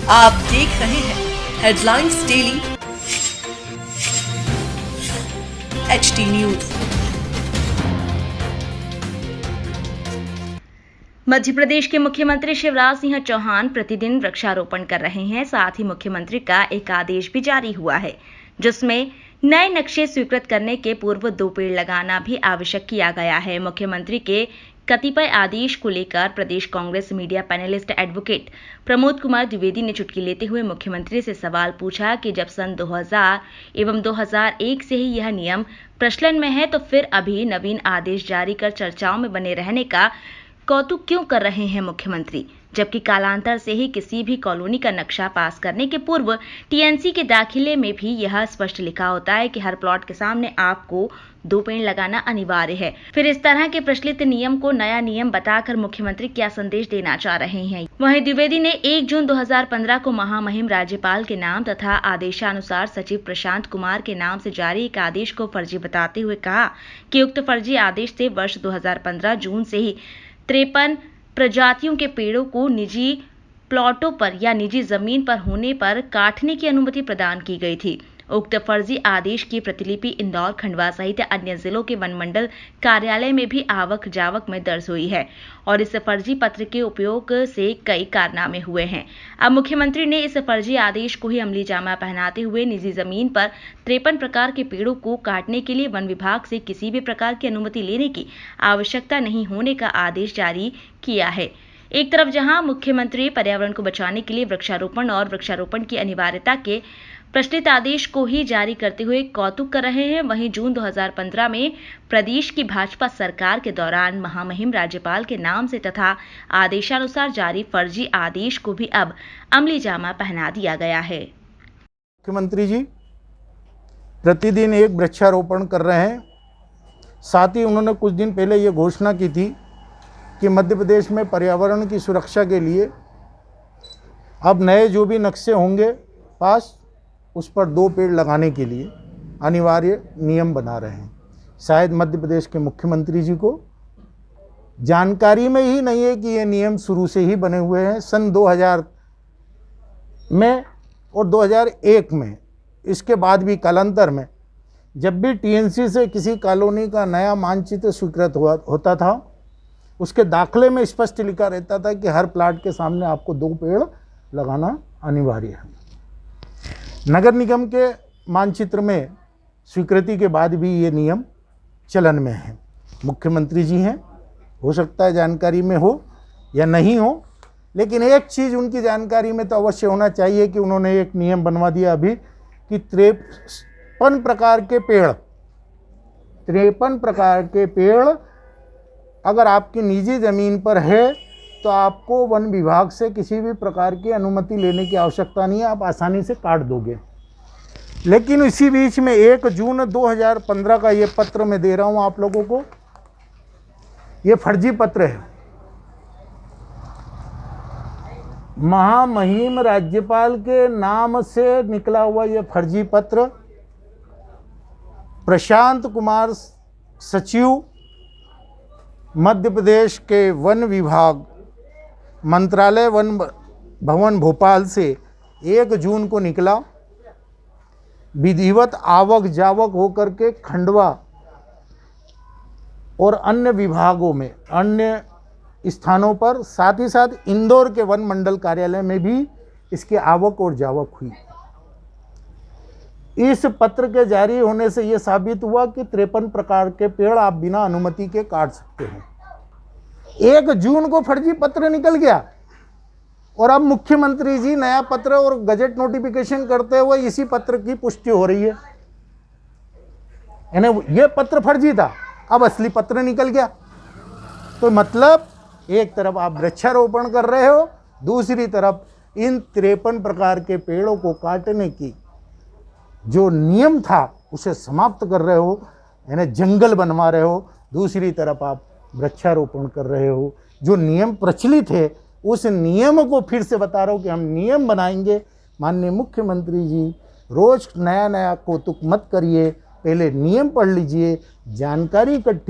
आप देख रहे हैं headlines daily HT news. Madhya Pradesh के मुख्यमंत्री शिवराज सिंह चौहान प्रतिदिन वृक्षारोपण कर रहे हैं। साथ ही मुख्यमंत्री का एक आदेश भी जारी हुआ है, जिसमें नए नक्शे स्वीकृत करने के पूर्व 2 पेड़ लगाना भी आवश्यक किया गया है। मुख्यमंत्री के कतिपय आदेश को लेकर प्रदेश Congress media panelist advocate Pramod Kumar Dwivedi ने चुटकी लेते हुए मुख्यमंत्री से सवाल पूछा कि जब सन 2000 एवं 2001 से ही यह नियम प्रचलन में है, तो फिर अभी नवीन आदेश जारी कर चर्चाओं में बने रहने का कौतुक क्यों कर रहे हैं मुख्यमंत्री, जबकि कालांतर से ही किसी भी कॉलोनी का नक्शा पास करने के पूर्व टीएनसी के दाखिले में भी यह स्पष्ट लिखा होता है कि हर प्लॉट के सामने आपको 2 पेड़ लगाना अनिवार्य है। फिर इस तरह के प्रचलित नियम को नया नियम बताकर मुख्यमंत्री क्या संदेश देना चाह रहे हैं। वहीं द्विवेदी ने 1 जून 2015 को महामहिम राज्यपाल के नाम तथा आदेशानुसार सचिव प्रशांत कुमार के नाम से जारी एक आदेश को फर्जी बताते हुए कहा कि उक्त फर्जी आदेश से वर्ष 2015 जून से ही 53 प्रजातियों के पेड़ों को निजी प्लॉटों पर या निजी जमीन पर होने पर काटने की अनुमति प्रदान की गई थी। उक्त फर्जी आदेश की प्रतिलिपि इंदौर, खंडवा सहित अन्य जिलों के वन मंडल कार्यालय में भी आवक जावक में दर्ज हुई है और इस फर्जी पत्र के उपयोग से कई कारनामे हुए हैं। अब मुख्यमंत्री ने इस फर्जी आदेश को ही अमली जामा पहनाते हुए निजी जमीन पर 53 प्रकार के पेड़ों को काटने के लिए वन विभाग से किसी भी प्रकार की अनुमति लेने की आवश्यकता नहीं होने का आदेश जारी किया है। एक तरफ जहां मुख्यमंत्री पर्यावरण को बचाने के लिए वृक्षारोपण और वृक्षारोपण की अनिवार्यता के प्रचलित आदेश को ही जारी करते हुए कौतुक कर रहे हैं, वहीं जून 2015 में प्रदेश की भाजपा सरकार के दौरान महामहिम राज्यपाल के नाम से तथा आदेशानुसार जारी फर्जी आदेश को भी अब अमली जामा पहना दिया गया है। मुख्यमंत्री जी प्रतिदिन एक वृक्षारोपण कर रहे हैं। साथ ही उन्होंने कुछ दिन पहले ये घोषणा की थी कि मध्य प्रदेश में पर्यावरण की सुरक्षा के लिए अब नए जो भी नक्शे होंगे पास, उस पर 2 पेड़ लगाने के लिए अनिवार्य नियम बना रहे हैं। शायद मध्य प्रदेश के मुख्यमंत्री जी को जानकारी में ही नहीं है कि ये नियम शुरू से ही बने हुए हैं। सन 2000 में और 2001 में, इसके बाद भी कालांतर में जब भी टीएनसी से किसी कॉलोनी का नया मानचित्र स्वीकृत होता था, उसके दाखिले में स्पष्ट लिखा रहता था कि हर प्लाट के सामने आपको 2 पेड़ लगाना अनिवार्य है। नगर निगम के मानचित्र में स्वीकृति के बाद भी ये नियम चलन में है। मुख्यमंत्री जी हैं, हो सकता है जानकारी में हो या नहीं हो, लेकिन एक चीज़ उनकी जानकारी में तो अवश्य होना चाहिए कि उन्होंने एक नियम बनवा दिया अभी कि 53 प्रकार के पेड़ अगर आपकी निजी ज़मीन पर है तो आपको वन विभाग से किसी भी प्रकार की अनुमति लेने की आवश्यकता नहीं है, आप आसानी से काट दोगे। लेकिन इसी बीच में 1 जून 2015 का ये पत्र मैं दे रहा हूँ आप लोगों को, ये फर्जी पत्र है। महामहिम राज्यपाल के नाम से निकला हुआ ये फर्जी पत्र प्रशांत कुमार सचिव मध्य प्रदेश के वन विभाग मंत्रालय वन भवन भोपाल से 1 जून को निकला। विधिवत आवक जावक होकर के खंडवा और अन्य विभागों में, अन्य स्थानों पर, साथ ही साथ इंदौर के वन मंडल कार्यालय में भी इसकी आवक और जावक हुई। इस पत्र के जारी होने से यह साबित हुआ कि 53 प्रकार के पेड़ आप बिना अनुमति के काट सकते हैं। 1 जून को फर्जी पत्र निकल गया और अब मुख्यमंत्री जी नया पत्र और गजट नोटिफिकेशन करते हुए इसी पत्र की पुष्टि हो रही है। यानी ये पत्र फर्जी था, अब असली पत्र निकल गया। तो मतलब एक तरफ आप वृक्षारोपण कर रहे हो, दूसरी तरफ इन 53 प्रकार के पेड़ों को काटने की जो नियम था उसे समाप्त कर रहे हो, यानी जंगल बनवा रहे हो। दूसरी तरफ आप वृक्षारोपण कर रहे हो। जो नियम प्रचलित है उस नियम को फिर से बता रहा हूँ कि हम नियम बनाएंगे। माननीय मुख्यमंत्री जी, रोज नया नया कौतुक मत करिए, पहले नियम पढ़ लीजिए, जानकारी इकट्ठी